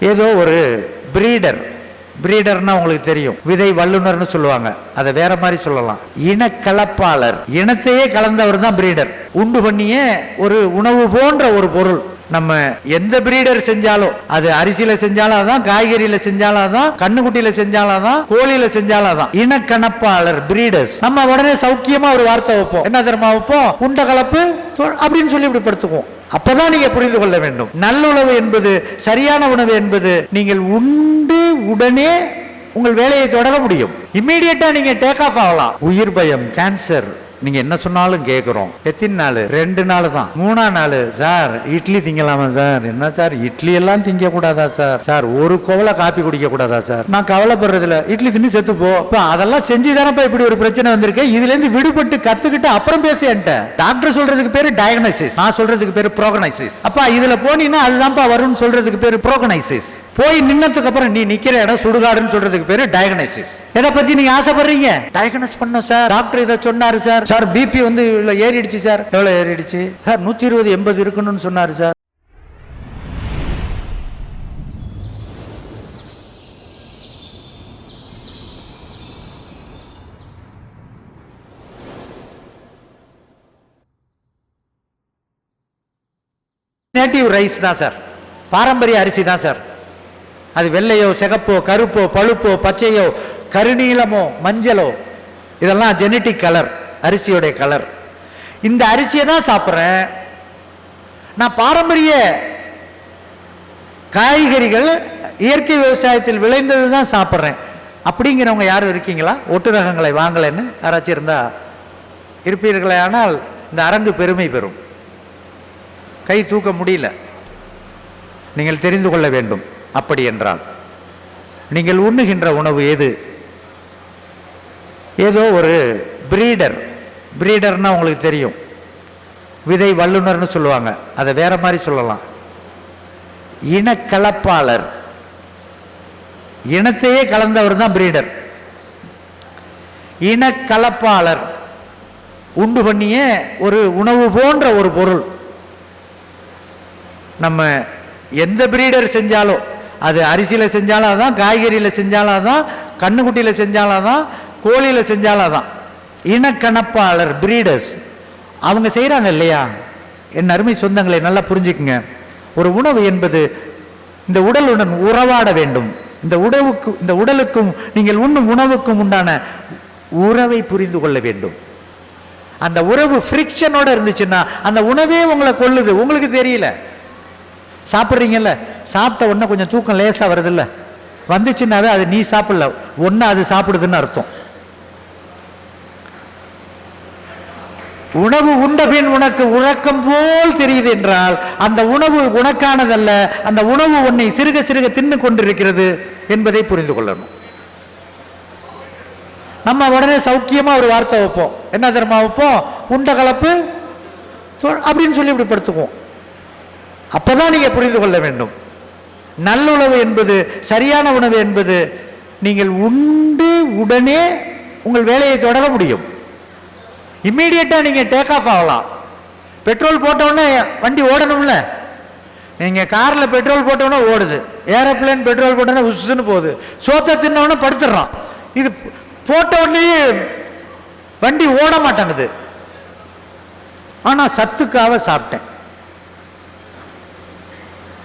ஏதோ ஒரு பிரீடர்னா உங்களுக்கு தெரியும், விதை வல்லுநர்னு சொல்லுவாங்க, அதை வேற மாதிரி சொல்லலாம். இனக்கலப்பாளர், இனத்தையே கலந்தவர் தான் பிரீடர். உண்டு பண்ணியே ஒரு உணவு போன்ற ஒரு பொருள். நம்ம எந்த பிரீடர் செஞ்சாலும், அது அரிசியில செஞ்சாலும் அதான், காய்கறியில செஞ்சாலும் அதான், கண்ணுக்குட்டியில செஞ்சாலும் அதான், கோழியில செஞ்சாலும் அதான். இனக்கணப்பாளர், பிரீடர்ஸ். நம்ம உடனே சௌக்கியமா ஒரு வார்த்தை வைப்போம், என்ன தெரியுமா வைப்போம்? உண்ட கலப்பு அப்படின்னு சொல்லி இப்படி படுத்துக்குவோம். அப்பதான் நீங்க புரிந்து கொள்ள வேண்டும், நல்லுணவு என்பது, சரியான உணவு என்பது, நீங்கள் உண்டு உடனே உங்கள் வேலையை தொடர முடியும். இம்மீடியட்டா நீங்க டேக் ஆஃப் ஆகலாம். உயிர் பயம், கேன்சர், நீங்க என்ன சொன்னாலும் கேட்கிறோம். எத்தனை நாள்? 2 நாள் தான். 3ஆம் நாள், சார் இட்லி திங்கலாமா சார்? என்ன சார் இட்லி எல்லாம் திங்க கூடாதா சார்? சார் ஒரு கோவலை காப்பி குடிக்க கூடாதா சார்? நான் கவலைப்படுறதுல, இட்லி தின்னு செத்து போ. அதெல்லாம் செஞ்சு தானப்பா இப்படி ஒரு பிரச்சனை வந்திருக்கு. இதுல இருந்து விடுபட்டு கத்துக்கிட்டு அப்புறம் பேச. டாக்டர் சொல்றதுக்கு பேரு டயக்னோசிஸ், நான் சொல்றதுக்கு பேரு ப்ரோகனைசிஸ். அப்பா இதுல போனீங்கன்னா அதுதான்ப்பா வரும்னு சொல்றதுக்கு பேரு ப்ரோகனைசிஸ். போய் நின்னதுக்கு அப்புறம் நீ நிக்கிற இடம் சுடுகாடுன்னு சொல்றதுக்கு பேரு டயக்னோசிஸ். எதை பத்தி நீங்க ஆசைப்படுறீங்க? டயக்னோஸ் பண்ணோம் சார், டாக்டர் இதை சொன்னாரு சார். சார் பிபி வந்து ஏறிடுச்சு சார். எவ்வளவு ஏறிடுச்சு சார்? 120/80 இருக்கணும்னு சொன்னாரு சார். நேட்டிவ் ரைஸ் தான் சார், பாரம்பரிய அரிசி தான் சார். அது வெள்ளையோ சிகப்போ கருப்போ பழுப்போ பச்சையோ கருநீலமோ மஞ்சளோ, இதெல்லாம் ஜெனட்டிக் கலர், அரிசியோடைய கலர். இந்த அரிசியை தான் சாப்பிட்றேன் நான். பாரம்பரிய காய்கறிகள் இயற்கை விவசாயத்தில் விளைந்தது தான் சாப்பிட்றேன் அப்படிங்கிறவங்க யாரும் இருக்கீங்களா? ஒட்டு ரகங்களை வாங்கலைன்னு யாராச்சும் இருந்தா இருப்பீர்களே. ஆனால் இந்த அரங்கு பெருமை பெறும். கை தூக்க முடியல. நீங்கள் தெரிந்து கொள்ள வேண்டும். அப்படி என்றால் நீங்கள் உண்ணுகின்ற உணவு எது? ஏதோ ஒரு பிரீடர்னா உங்களுக்கு தெரியும், விதை வல்லுநர்னு சொல்லுவாங்க, அதை வேற மாதிரி சொல்லலாம். இனக்கலப்பாளர், இனத்தையே கலந்தவர் தான் பிரீடர். இனக்கலப்பாளர், உண்டு பண்ணியே ஒரு உணவு போன்ற ஒரு பொருள். நம்ம எந்த பிரீடர் செஞ்சாலும், அது அரிசியில செஞ்சாலும் அதான், காய்கறியில செஞ்சாலும் அதான், கண்ணுக்குட்டியில செஞ்சாலும் அதான், கோழியில செஞ்சாலும் அதான். இனக்கணப்பாளர், பிரீடர்ஸ், அவங்க செய்கிறாங்க இல்லையா? என் அருமை சொந்தங்களை நல்லா புரிஞ்சுக்குங்க. ஒரு உணவு என்பது இந்த உடலுடன் உறவாட வேண்டும். இந்த உடலுக்கும் நீங்கள் உண்ணும் உணவுக்கும் உண்டான உறவை புரிந்து கொள்ள வேண்டும். அந்த உறவு ஃப்ரிக்ஷனோட இருந்துச்சுன்னா அந்த உணவே உங்களை கொல்லுது, உங்களுக்கு தெரியல. சாப்பிட்றீங்கல்ல, சாப்பிட்ட உடனே கொஞ்சம் தூக்கம் லேசாக வருதில்ல, வந்துச்சுன்னாவே அது நீ சாப்பிடல, ஒன்று அது சாப்பிடுதுன்னு அர்த்தம். உணவு உண்ட பின் உனக்கு உறக்கம் போல் தெரியுது என்றால் அந்த உணவு உனக்கானதல்ல, அந்த உணவு உன்னை சிறுக சிறுக தின்னு கொண்டிருக்கிறது என்பதை புரிந்து கொள்ளணும். நம்ம உடனே சௌக்கியமா ஒரு வார்த்தை வைப்போம், என்ன தெரியுமா வைப்போம்? உண்ட கலப்பு அப்படின்னு சொல்லி இப்படி படுத்துக்குவோம். அப்பதான் நீங்க புரிந்து கொள்ள வேண்டும், நல்லுணவு என்பது, சரியான உணவு என்பது, நீங்கள் உண்டு உடனே உங்கள் வேலையை தொடர முடியும். இம்மீடியட்டா நீங்க டேக் ஆஃப் ஆகலாம். பெட்ரோல் போட்டோன்னே வண்டி ஓடணும்ல. நீங்க கார்ல பெட்ரோல் போட்டோன்னே ஓடுது, ஏரோப்ளேன் பெட்ரோல் போட்டோன்னே உசுன்னு போகுது, சோத்தை தின்னோன்னு படுத்துடுறான். இது போட்ட உடனே வண்டி ஓட மாட்டேங்குது. ஆனா சத்துக்காக சாப்பிட்டேன்.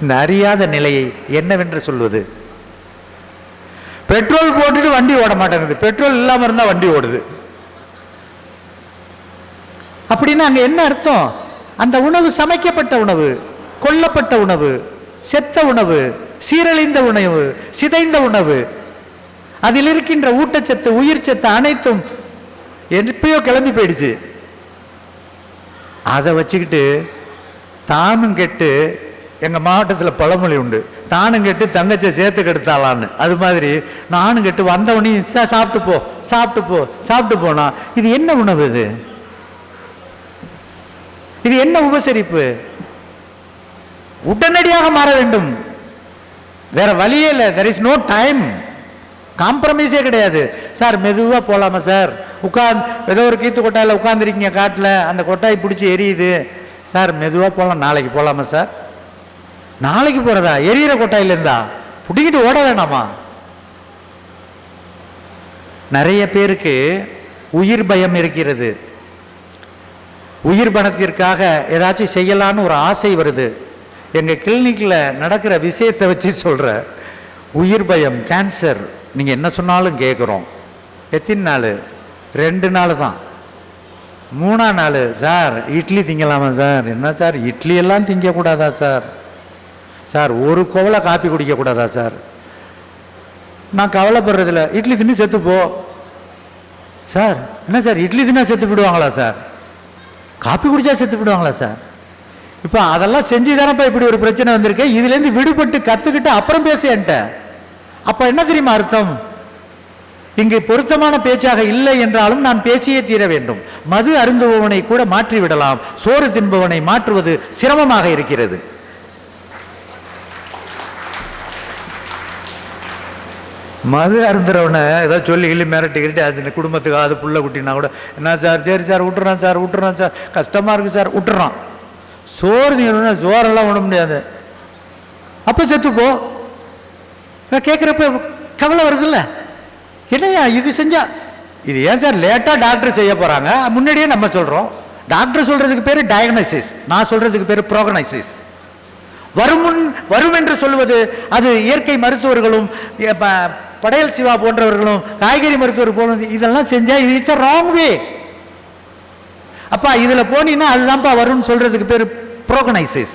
இந்த அறியாத நிலையை என்னவென்று சொல்வது? பெட்ரோல் போட்டுட்டு வண்டி ஓட மாட்டேங்குது, பெட்ரோல் இல்லாம இருந்தா வண்டி ஓடுது. அப்படின்னா அங்க என்ன அர்த்தம்? அந்த உணவு சமைக்கப்பட்ட உணவு, கொல்லப்பட்ட உணவு, செத்த உணவு, சீரழிந்த உணவு, சிதைந்த உணவு, அதில் இருக்கின்ற ஊட்டச்சத்து உயிர் சத்து அனைத்தும் எப்பயோ கிளம்பி போயிடுச்சு. அதை வச்சுக்கிட்டு தானும் கெட்டு, எங்க மாவட்டத்தில் பழமொழி உண்டு, தானும் கெட்டு தங்கச்சை சேர்த்து கெடுத்தாளான்னு. அது மாதிரி நானும் கெட்டு வந்தவனையும் சாப்பிட்டு போ சாப்பிட்டு போ சாப்பிட்டு போனா இது என்ன உணவு? இது என்ன உபசரிப்பு? உடனடியாக மாற வேண்டும், வேற வழியே இல்லை. there is no time, காம்ப்ரமைஸே கிடையாது. சார் மெதுவா போலாமா சார்? ஏதோ ஒரு கீத்து கொட்டாயில் உட்காந்துருக்கீங்க காட்டில், அந்த கொட்டாய் பிடிச்சி எரியுது, சார் மெதுவா போகலாம், நாளைக்கு போகலாமா சார்? நாளைக்கு போறதா? எரியிற கொட்டாயில இருந்தா பிடிக்கிட்டு ஓட வேணாமா? நிறைய பேருக்கு உயிர் பயம் இருக்கிறது. உயிர் பணத்திற்காக ஏதாச்சும் செய்யலான்னு ஒரு ஆசை வருது. எங்கள் கிளினிக்கில் நடக்கிற விஷயத்தை வச்சு சொல்கிற, உயிர் பயம், கேன்சர், நீங்கள் என்ன சொன்னாலும் கேட்குறோம். எத்தனை நாள்? 2 நாள் தான். 3ஆம் நாள், சார் இட்லி திங்கலாமா சார்? என்ன சார் இட்லி எல்லாம் திங்கக்கூடாதா சார்? சார் ஒரு கோவலை காப்பி குடிக்கக்கூடாதா சார்? நான் கவலைப்படுறதில்ல, இட்லி தின்னு செத்துப்போ. சார் என்ன சார் இட்லி தின்னா செத்து விடுவாங்களா சார்? காப்பி குடிச்சா செத்து விடுவாங்களா சார்? இப்போ அதெல்லாம் செஞ்சு தானப்பா இப்படி ஒரு பிரச்சனை வந்திருக்கு. இதுலேருந்து விடுபட்டு கற்றுக்கிட்டு அப்புறம் பேசேன்ட்ட. அப்போ என்ன தெரியுமா அர்த்தம்? இங்கு பொருத்தமான பேச்சாக இல்லை என்றாலும் நான் பேசியே தீர வேண்டும். மது அருந்துபவனை கூட மாற்றி விடலாம், சோறு தின்பவனை மாற்றுவது சிரமமாக இருக்கிறது. மது அருந்துறவனை ஏதாவது சொல்லி கிள்ளி மிரட்டிக்கிட்டு அது குடும்பத்துக்கு அது புள்ள குட்டினா கூட, என்ன சார், சரி சார் விட்டுறான் சார், விட்டுறான் சார், கஷ்டமாக இருக்குது சார், விட்டுறான். சோறு நீ சோறெல்லாம் விட முடியாது, அப்போ செத்துப்போ. கேட்குறப்ப கவலை வருதுல்ல, என்னையா இது செஞ்சா இது ஏன் சார் லேட்டாக டாக்டர் செய்ய போகிறாங்க, முன்னாடியே நம்ம சொல்கிறோம். டாக்டர் சொல்கிறதுக்கு பேர் டயக்னைசிஸ், நான் சொல்கிறதுக்கு பேர் ப்ரோகனைசிஸ். வரும் என்று சொல்வது அது இயற்கை மருத்துவர்களும் படையல் சிவா போன்றவர்களும் காய்கறி மருத்துவர் போன்ற இதெல்லாம் செஞ்சா இட்ஸ் அ ராங் வே. அப்பா இதில் போனீங்கன்னா அதுதான்ப்பா வரும்னு சொல்றதுக்கு பேர் ப்ரோகனைசிஸ்.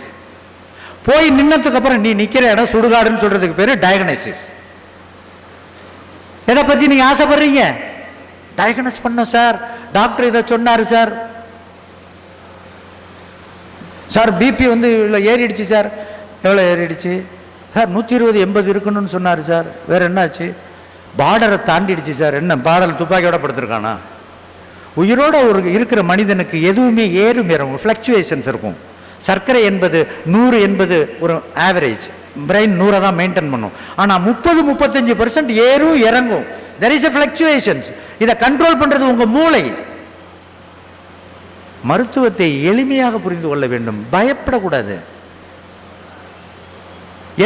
போய் நின்னதுக்கு அப்புறம் நீ நிற்கிற இடம் சுடுகாடுன்னு சொல்றதுக்கு பேர் டயக்னைசிஸ். எதை பற்றி நீங்கள் ஆசைப்படுறீங்க? டயக்னோஸ் பண்ணோம் சார், டாக்டர் இதை சொன்னார் சார், சார் பிபி வந்து இவ்வளோ ஏறிடுச்சு சார். எவ்வளோ ஏறிடுச்சு சார்? 120/80 இருக்கணும்னு சொன்னார் சார். வேறு என்னாச்சு? பார்டரை தாண்டிடுச்சு சார். என்ன பார்டர் துப்பாக்கியோட படுத்திருக்கானா? உயிரோட ஒரு இருக்கிற மனிதனுக்கு எதுவுமே ஏறும் இறங்கும், ஃப்ளக்சுவேஷன்ஸ் இருக்கும். சர்க்கரை என்பது 100 என்பது ஒரு ஆவரேஜ், பிரெயின் 100 தான் மெயின்டைன் பண்ணும். ஆனால் 30-35% ஏறும் இறங்கும். There is a fluctuations. இதை கண்ட்ரோல் பண்ணுறது உங்கள் மூளை. மருத்துவத்தை எளிமையாக புரிந்து கொள்ள வேண்டும், பயப்படக்கூடாது.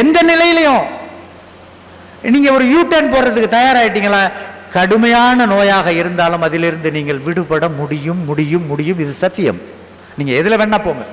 எந்த நிலையிலையும் நீங்க ஒரு யூ-டர்ன் போடுறதுக்கு தயாராயிட்டீங்களா? கடுமையான நோயாக இருந்தாலும் அதிலிருந்து நீங்கள் விடுபட முடியும். இது சத்தியம். நீங்க எதுல வேணா போங்க.